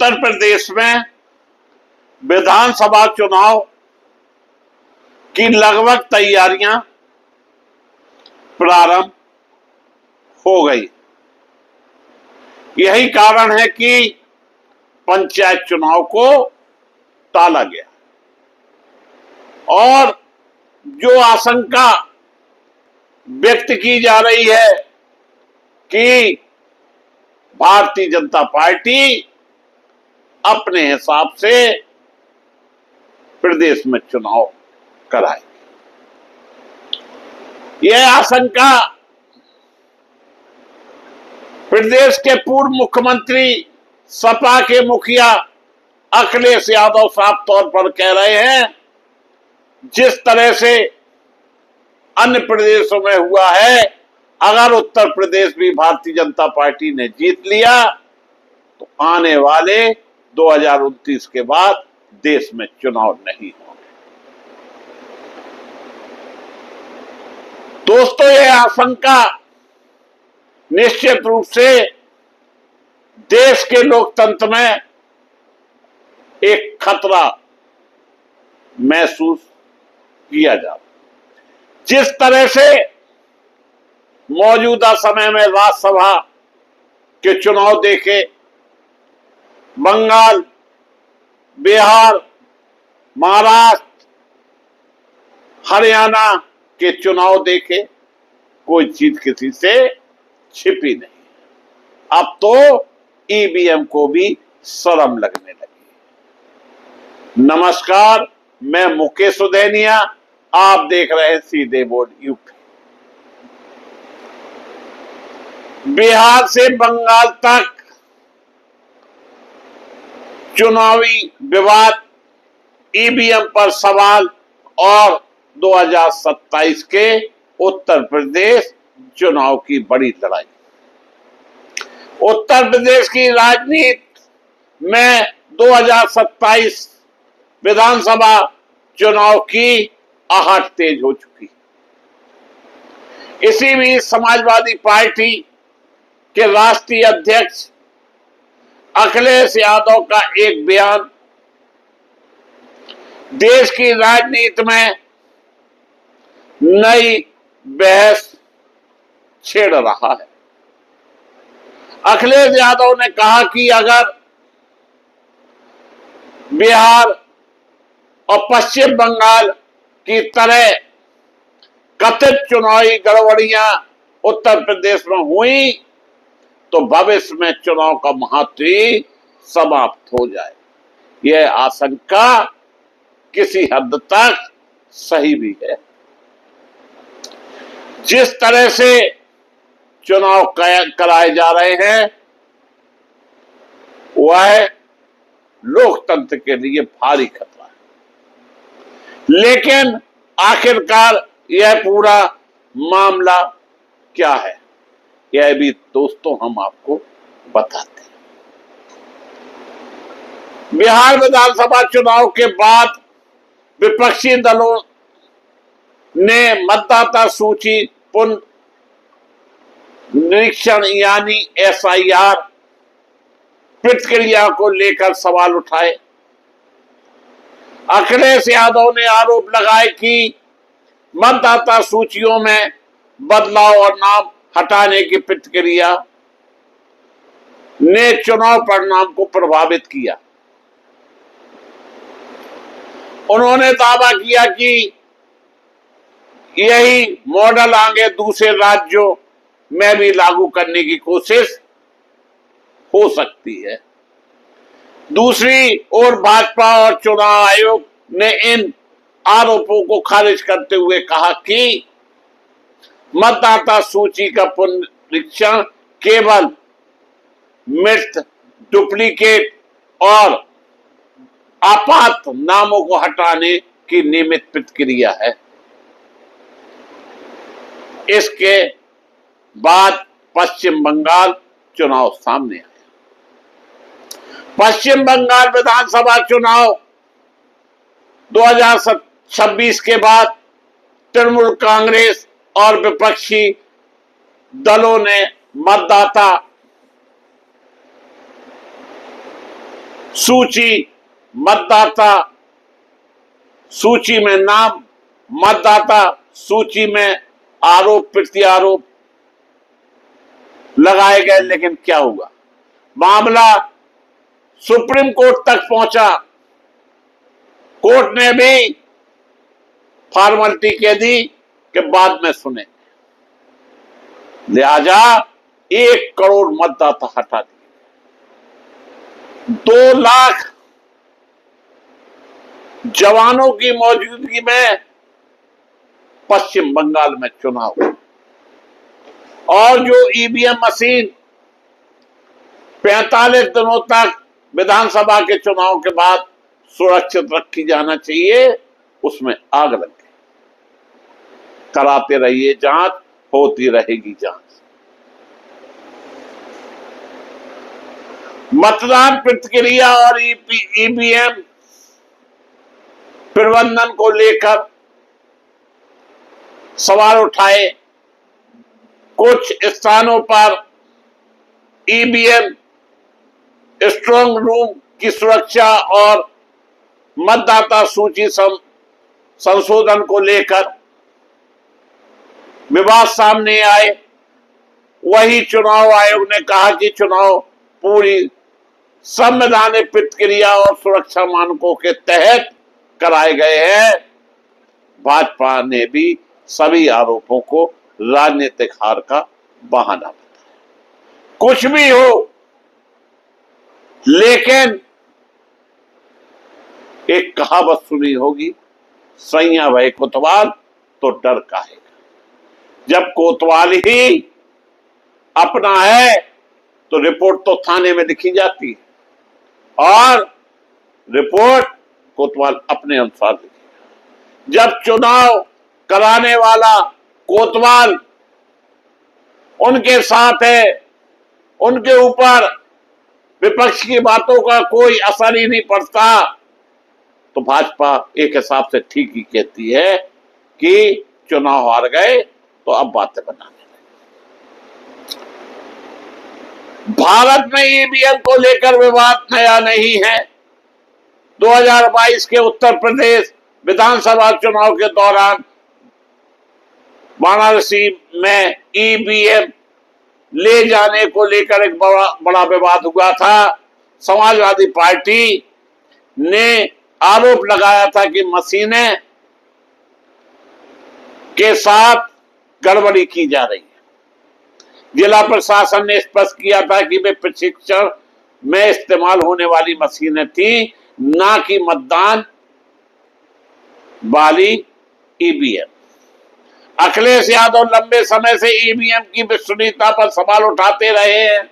उत्तर प्रदेश में विधानसभा चुनाव की लगभग तैयारियां प्रारंभ हो गई। यही कारण है कि पंचायत चुनाव को टाला गया और जो आशंका व्यक्त की जा रही है कि भारतीय जनता पार्टी अपने हिसाब से प्रदेश में चुनाव कराएगी। यह आशंका प्रदेश के पूर्व मुख्यमंत्री सपा के मुखिया अखिलेश यादव साफ तौर पर कह रहे हैं। जिस तरह से अन्य प्रदेशों में हुआ है, अगर उत्तर प्रदेश भी भारतीय जनता पार्टी ने जीत लिया तो आने वाले 2029 के बाद देश में चुनाव नहीं होंगे। दोस्तों, यह आशंका निश्चित रूप से देश के लोकतंत्र में एक खतरा महसूस किया जा रहा है। जिस तरह से मौजूदा समय में राज्यसभा के चुनाव देखे, बंगाल, बिहार, महाराष्ट्र, हरियाणा के चुनाव देखे, कोई चीज किसी से छिपी नहीं। अब तो ईवीएम को भी शर्म लगने लगी। नमस्कार, मैं मुकेश उदैनिया, आप देख रहे हैं सीधे बोर्ड यूपी। बिहार से बंगाल तक चुनावी विवाद, ईवीएम पर सवाल और 2027 के उत्तर प्रदेश चुनाव की बड़ी लड़ाई। उत्तर प्रदेश की राजनीति में 2027 विधानसभा चुनाव की आहट तेज हो चुकी। इसी बीच समाजवादी पार्टी के राष्ट्रीय अध्यक्ष अखिलेश यादव का एक बयान देश की राजनीति में नई बहस छेड़ रहा है। अखिलेश यादव ने कहा कि अगर बिहार और पश्चिम बंगाल की तरह कथित चुनावी गड़बड़ियां उत्तर प्रदेश में हुई तो भविष्य में चुनाव का महत्व ही समाप्त हो जाए। यह आशंका किसी हद तक सही भी है। जिस तरह से चुनाव कराए जा रहे हैं, वह लोकतंत्र के लिए भारी खतरा है। लेकिन आखिरकार यह पूरा मामला क्या है, यह भी दोस्तों हम आपको बताते हैं। बिहार विधानसभा चुनाव के बाद विपक्षी दलों ने मतदाता सूची पुनरीक्षण यानी एसआईआर प्रक्रिया को लेकर सवाल उठाए। अखिलेश यादव ने आरोप लगाए कि मतदाता सूचियों में बदलाव और नाम हटाने की प्रक्रिया ने चुनाव परिणाम को प्रभावित किया। उन्होंने दावा किया कि यही मॉडल आगे दूसरे राज्यों में भी लागू करने की कोशिश हो सकती है। दूसरी ओर भाजपा और चुनाव आयोग ने इन आरोपों को खारिज करते हुए कहा कि मतदाता सूची का पुनरीक्षण केवल मृत, डुप्लीकेट और आपात नामों को हटाने की नियमित प्रक्रिया है। इसके बाद पश्चिम बंगाल चुनाव सामने आया। पश्चिम बंगाल विधानसभा चुनाव 2026 के बाद तृणमूल कांग्रेस और विपक्षी दलों ने मतदाता सूची, मतदाता सूची में नाम, मतदाता सूची में आरोप प्रत्यारोप लगाए गए। लेकिन क्या हुआ, मामला सुप्रीम कोर्ट तक पहुंचा। कोर्ट ने भी फॉर्मेलिटी कह दी कि बाद में सुने, लिहाजा 1 करोड़ मतदाता हटा दिए। 2 लाख जवानों की मौजूदगी में पश्चिम बंगाल में चुनाव, और जो ईवीएम मशीन 45 दिनों तक विधानसभा के चुनाव के बाद सुरक्षित रखी जाना चाहिए, उसमें आग लग गई। कराते रहिए जांच, होती रहेगी जांच। मतदान प्रक्रिया और ईवीएम प्रबंधन को लेकर सवाल उठाए। कुछ स्थानों पर ईवीएम स्ट्रांग रूम की सुरक्षा और मतदाता सूची संशोधन को लेकर विवाद सामने आए। वही चुनाव आयोग ने कहा कि चुनाव पूरी संवैधानिक प्रक्रिया और सुरक्षा मानकों के तहत कराए गए हैं। भाजपा ने भी सभी आरोपों को राजनीतिक हार का बहाना बताया। कुछ भी हो, लेकिन एक कहावत सुनी होगी, सैया भय कोतवाल तो डर काहेगा। जब कोतवाल ही अपना है तो रिपोर्ट तो थाने में लिखी जाती है, और रिपोर्ट कोतवाल अपने अनुसार लिखेगा। जब चुनाव कराने वाला कोतवाल उनके साथ है, उनके ऊपर विपक्ष की बातों का कोई असर ही नहीं पड़ता, तो भाजपा एक हिसाब से ठीक ही कहती है कि चुनाव हार गए तो अब बातें बनाने लगे। भारत में ईवीएम को लेकर विवाद नया नहीं है। 2022 के उत्तर प्रदेश विधानसभा चुनाव के दौरान वाराणसी में ईवीएम ले जाने को लेकर एक बड़ा विवाद हुआ था। समाजवादी पार्टी ने आरोप लगाया था कि मशीनें के साथ गड़बड़ी की जा रही है। जिला प्रशासन ने स्पष्ट किया था कि वे प्रशिक्षण में इस्तेमाल होने वाली मशीनें थी, ना कि मतदान वाली ईवीएम। अखिलेश यादव लंबे समय से ईवीएम की विश्वसनीयता पर सवाल उठाते रहे हैं।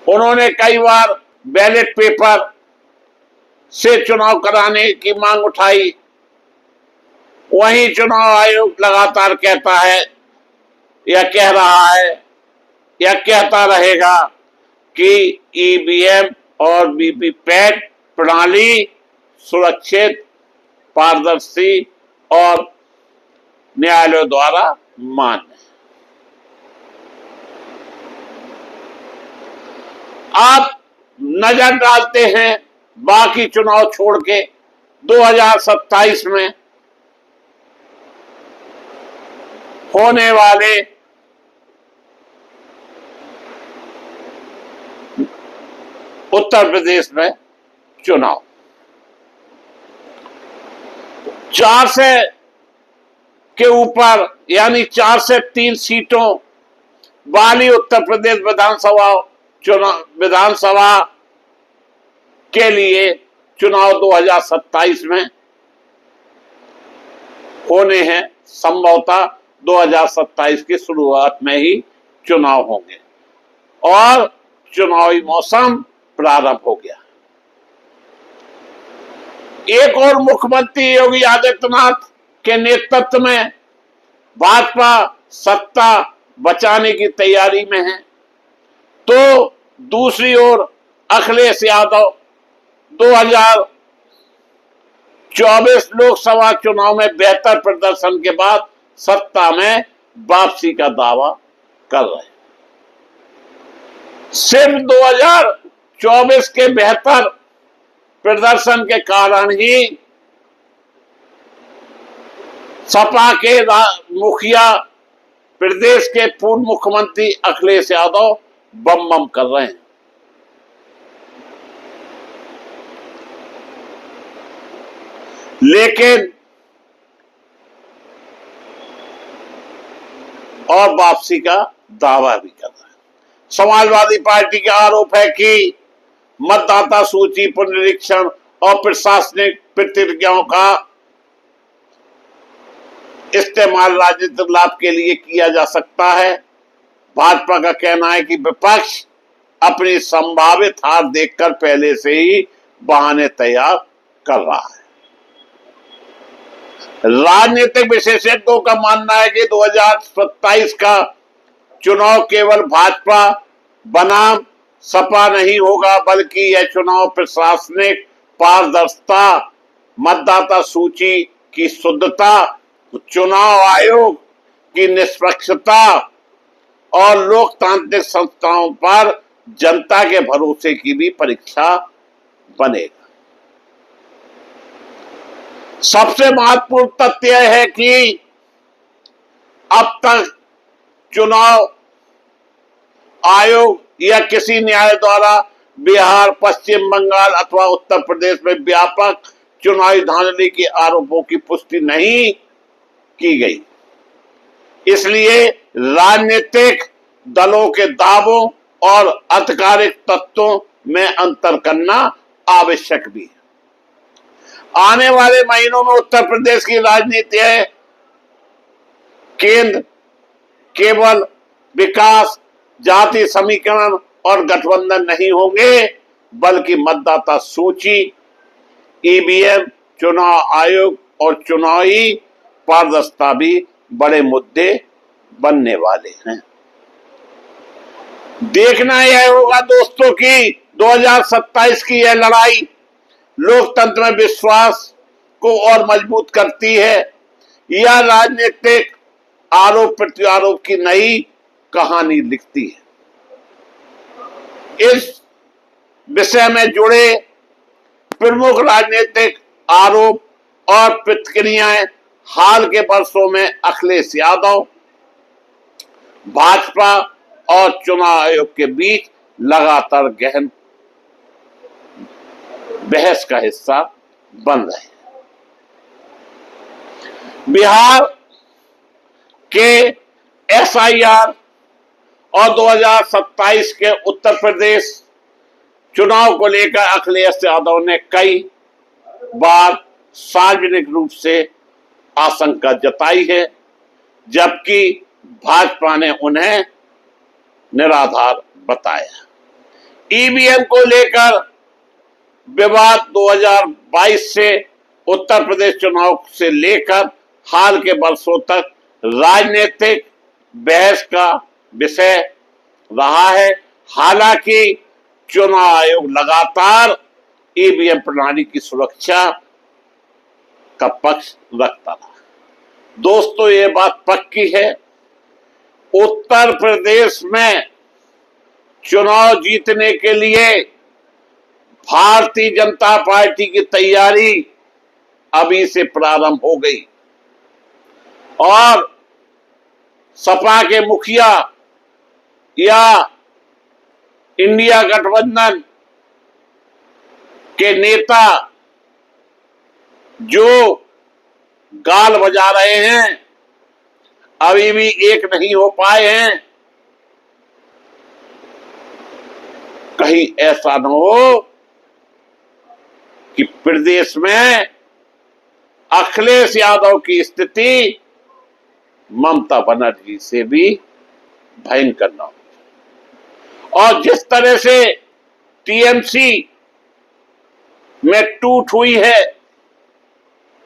उन्होंने कई बार बैलेट पेपर से चुनाव कराने की मांग उठाई। वहीं चुनाव आयोग लगातार कहता है या कह रहा है या कहता रहेगा कि ईवीएम और वीवीपैट प्रणाली सुरक्षित, पारदर्शी और न्यायालय द्वारा मान्य है। आप नजर डालते हैं बाकी चुनाव छोड़ के 2027 में होने वाले उत्तर प्रदेश में चुनाव। 4 से के ऊपर यानी 4 से 3 सीटों वाली उत्तर प्रदेश विधानसभा के लिए चुनाव 2027 में होने हैं। संभवतः 2027 की शुरुआत में ही चुनाव होंगे और चुनावी मौसम प्रारंभ हो गया। एक और मुख्यमंत्री योगी आदित्यनाथ के नेतृत्व में भाजपा सत्ता बचाने की तैयारी में है, तो दूसरी ओर अखिलेश यादव 2024 लोकसभा चुनाव में बेहतर प्रदर्शन के बाद सत्ता में वापसी का दावा कर रहे हैं। सिर्फ 24 के बेहतर प्रदर्शन के कारण ही सपा के मुखिया प्रदेश के पूर्व मुख्यमंत्री अखिलेश यादव बम बम कर रहे हैं। लेकिन और वापसी का दावा भी कर रहे हैं। समाजवादी पार्टी का आरोप है कि मतदाता सूची पुनरीक्षण और प्रशासनिक प्रतिक्रियाओं का इस्तेमाल राजनीतिक लाभ के लिए किया जा सकता है। भाजपा का कहना है कि विपक्ष अपनी संभावित हार देखकर पहले से ही बहाने तैयार कर रहा है। राजनीतिक विशेषज्ञों का मानना है कि 2027 का चुनाव केवल भाजपा बनाम सपा नहीं होगा, बल्कि यह चुनाव प्रशासनिक पारदर्शिता, मतदाता सूची की शुद्धता, चुनाव आयोग की निष्पक्षता और लोकतांत्रिक संस्थाओं पर जनता के भरोसे की भी परीक्षा बनेगा। सबसे महत्वपूर्ण तथ्य यह है कि अब तक चुनाव आयोग या किसी न्याय द्वारा बिहार, पश्चिम बंगाल अथवा उत्तर प्रदेश में व्यापक चुनावी धांधली के आरोपों की पुष्टि नहीं की गई। इसलिए राजनीतिक दलों के दावों और आधिकारिक तथ्यों में अंतर करना आवश्यक भी है। आने वाले महीनों में उत्तर प्रदेश की राजनीति है केंद्र केवल विकास, जाति समीकरण और गठबंधन नहीं होंगे, बल्कि मतदाता सूची, ईवीएम, चुनाव आयोग और चुनावी पारदर्शिता भी बड़े मुद्दे बनने वाले हैं। देखना यह होगा दोस्तों कि 2027 की यह लड़ाई लोकतंत्र में विश्वास को और मजबूत करती है या राजनीतिक आरोप प्रत्यारोप की नई कहानी लिखती है। इस विषय में जुड़े प्रमुख राजनीतिक आरोप और प्रतिक्रियाएं हाल के वर्षों में अखिलेश यादव, भाजपा और चुनाव आयोग के बीच लगातार गहन बहस का हिस्सा बन रहे हैं। बिहार के एसआईआर और 2027 के उत्तर प्रदेश चुनाव को लेकर अखिलेश यादव ने कई बार सार्वजनिक रूप से आशंका जताई है, जबकि भाजपा ने उन्हें निराधार बताया। ईवीएम को लेकर विवाद 2022 से उत्तर प्रदेश चुनाव से लेकर हाल के वर्षों तक राजनीतिक बहस का विषय रहा है। हालांकि चुनाव आयोग लगातार ईवीएम प्रणाली की सुरक्षा का पक्ष रखता रहा। दोस्तों, ये बात पक्की है, उत्तर प्रदेश में चुनाव जीतने के लिए भारतीय जनता पार्टी की तैयारी अभी से प्रारंभ हो गई और सपा के मुखिया या इंडिया गठबंधन के नेता जो गाल बजा रहे हैं अभी भी एक नहीं हो पाए हैं। कहीं ऐसा न हो कि प्रदेश में अखिलेश यादव की स्थिति ममता बनर्जी से भी भयंकर न हो। और जिस तरह से टीएमसी में टूट हुई है,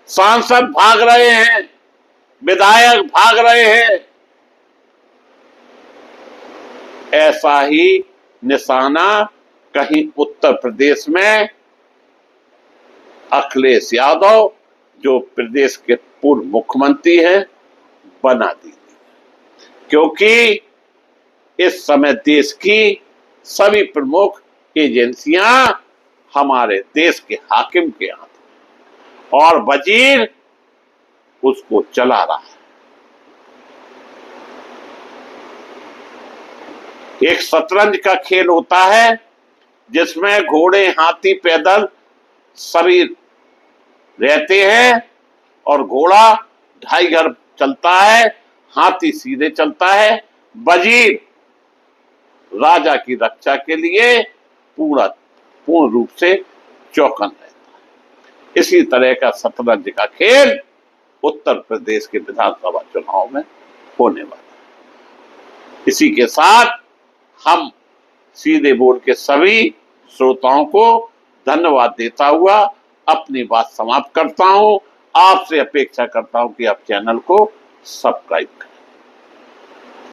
सांसद भाग रहे हैं, विधायक भाग रहे हैं, ऐसा ही निशाना कहीं उत्तर प्रदेश में अखिलेश यादव, जो प्रदेश के पूर्व मुख्यमंत्री हैं, बना दी। क्योंकि इस समय देश की सभी प्रमुख एजेंसियां हमारे देश के हाकिम के हाथ में और वजीर उसको चला रहा है। एक शतरंज का खेल होता है जिसमें घोड़े, हाथी, पैदल सभी रहते हैं और घोड़ा ढाई घर चलता है, हाथी सीधे चलता है, वजीर राजा की रक्षा के लिए पूर्ण रूप से चौकन रहता है। इसी तरह का शतरंज का खेल उत्तर प्रदेश के विधानसभा चुनाव में होने वाला है। इसी के साथ हम सीधे बोल के सभी श्रोताओं को धन्यवाद देता हुआ अपनी बात समाप्त करता हूं। आपसे अपेक्षा करता हूं कि आप चैनल को सब्सक्राइब करें।